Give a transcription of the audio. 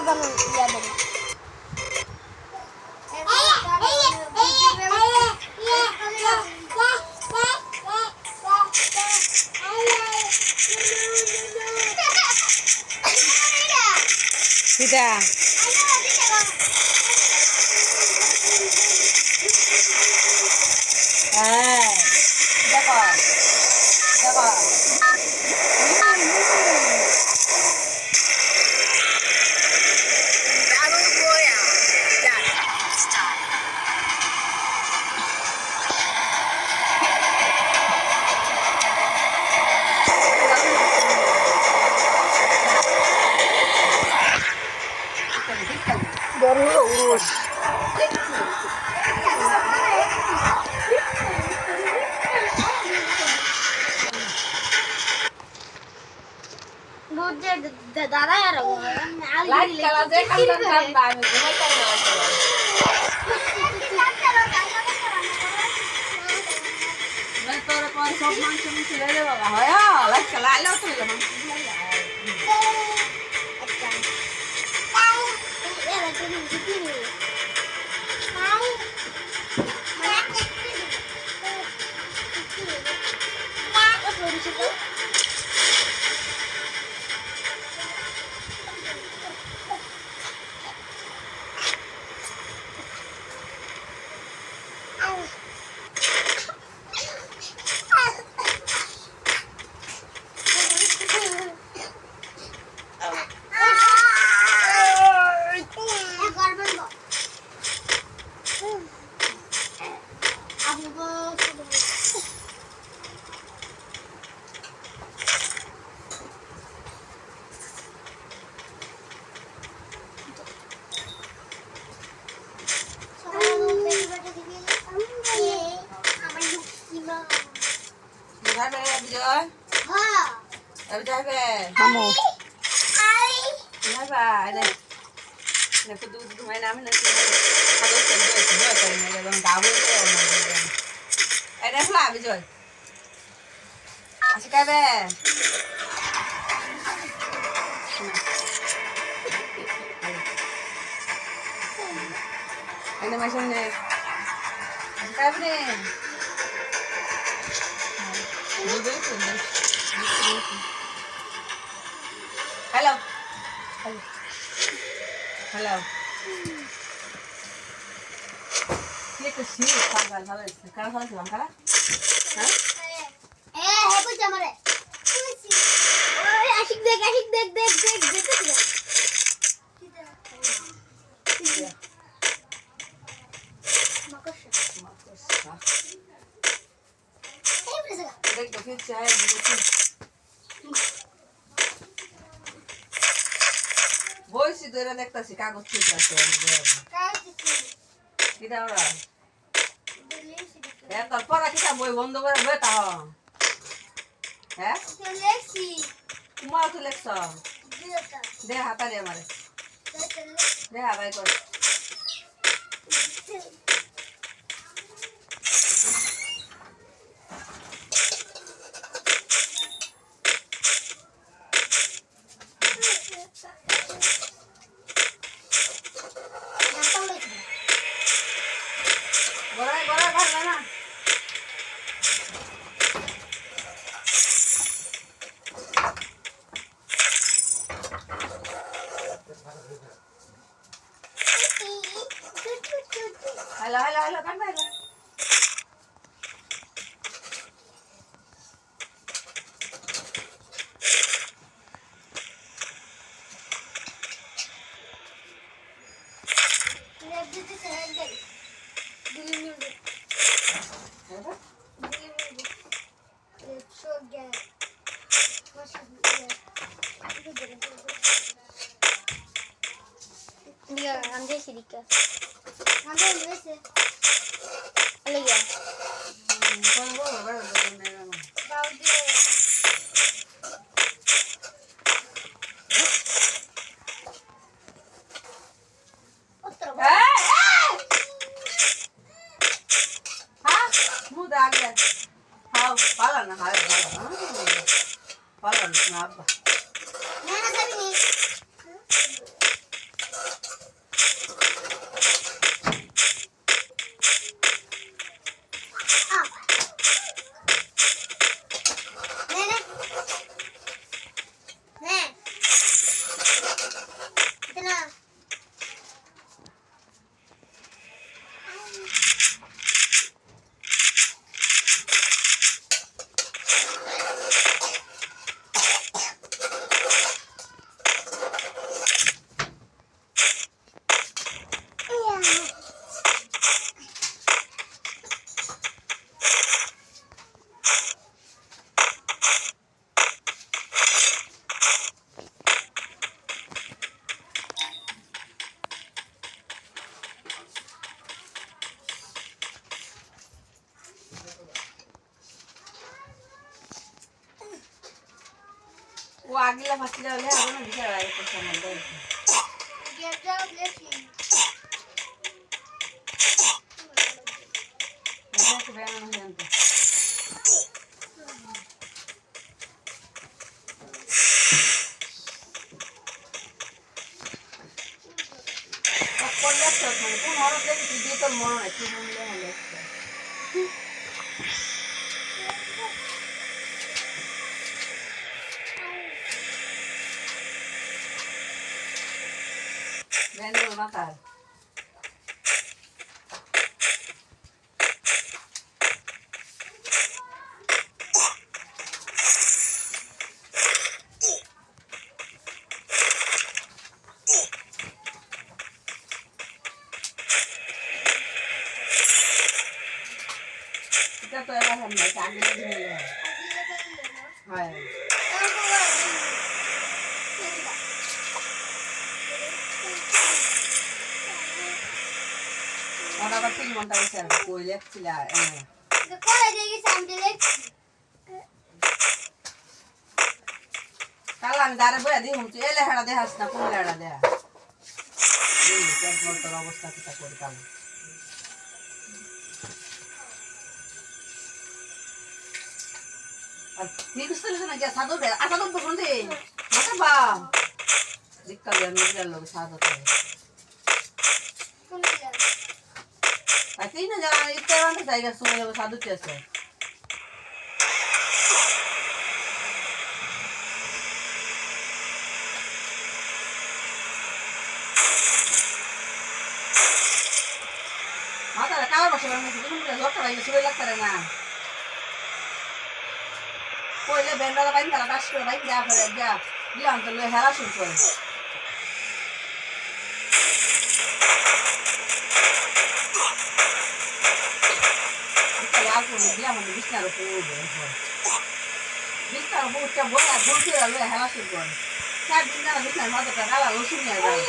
Tidak. দাদা আর light কালা যে কান্দন কান্দা আমি ঘুমাইতাম না मैं तोरे को सब मांग से ले ले बाबा होया लाइट काला आलो तो ले मांग যাবে বিজয় হ্যাঁ अब যাবে হামো যাবা আরে না তো দুধ ঘুমাই না আমি না খাদো চলবে বিজয় করে না এবং গাবো তো এই দেখলা বিজয় আসে খাবে এই না মাসনে খাবে রে Hello. Hello. Hello. ये तो सी पागल है करा साला से करा हां है कुछ हमारे ओए आशिक देख मकससा देख तो फिर चाहे বইছি ধরে দেখতাছি কাগজ ছিটাছে কিটা ওরা এত পড়া কিটা বই বন্ধ করে বই তা হ্যাঁ লেখছি তোমার তো লেখছ দে হাতা দে আমারে দে হাবাই কর বড় ভালো না হ্যালো কান ভাই Dia ambil sedikit. Ambil dulu. Ada ya? Bau dia. Muda agak. Hau, palan hal. Palan kenapa? Mana tadi ni? ও আগিলা ফাটিলা হলে হবে না বিচার আগে তো সামনে দেয় একটু বেড়ানো হয়ে জানতো করলে তো মানে কোন হরফ দেখি দিয়ে তোর মনে হয় কি মনে হলে ব্যান্ডেল মাথার এটা তো এবার আমরা আগে দিলে হয় ওটা আবার 3 ঘন্টা বসে আর কই লেখছিল কাল আমি দাঁড়ে বইয়া দিই তুই এই লেখাটা দেখাস না কোন লেখাটা দেখা তোর অবস্থা কিটা করি কাল আর ঠিক ছিল না গিয়া সাদো দে আটা তো কোন দে মাথা বা দিক্কা বিয়া মিল লোক সাদো করে আর তিন জানা ইতে বান্ধে জায়গা শুনে যাবো সাদু চেয়েছে মাথা কালা বসে জ্বরটা বাইরে শুয়ে লাগতে না কইলে বেন্ডালা বাইন তারা কাজ করে বাইন যা করে যা গিয়া অন্তর লয়ে হেরা শুরু করে লাল করে গিয়া মানে বিছনার উপরে উঠবে বিছনার উপর উঠে বই আর ঘুরতে লয়ে হেরা শুরু করে 4 দিন না বিছনার মাথাটা কালা রসুন নিয়ে যায়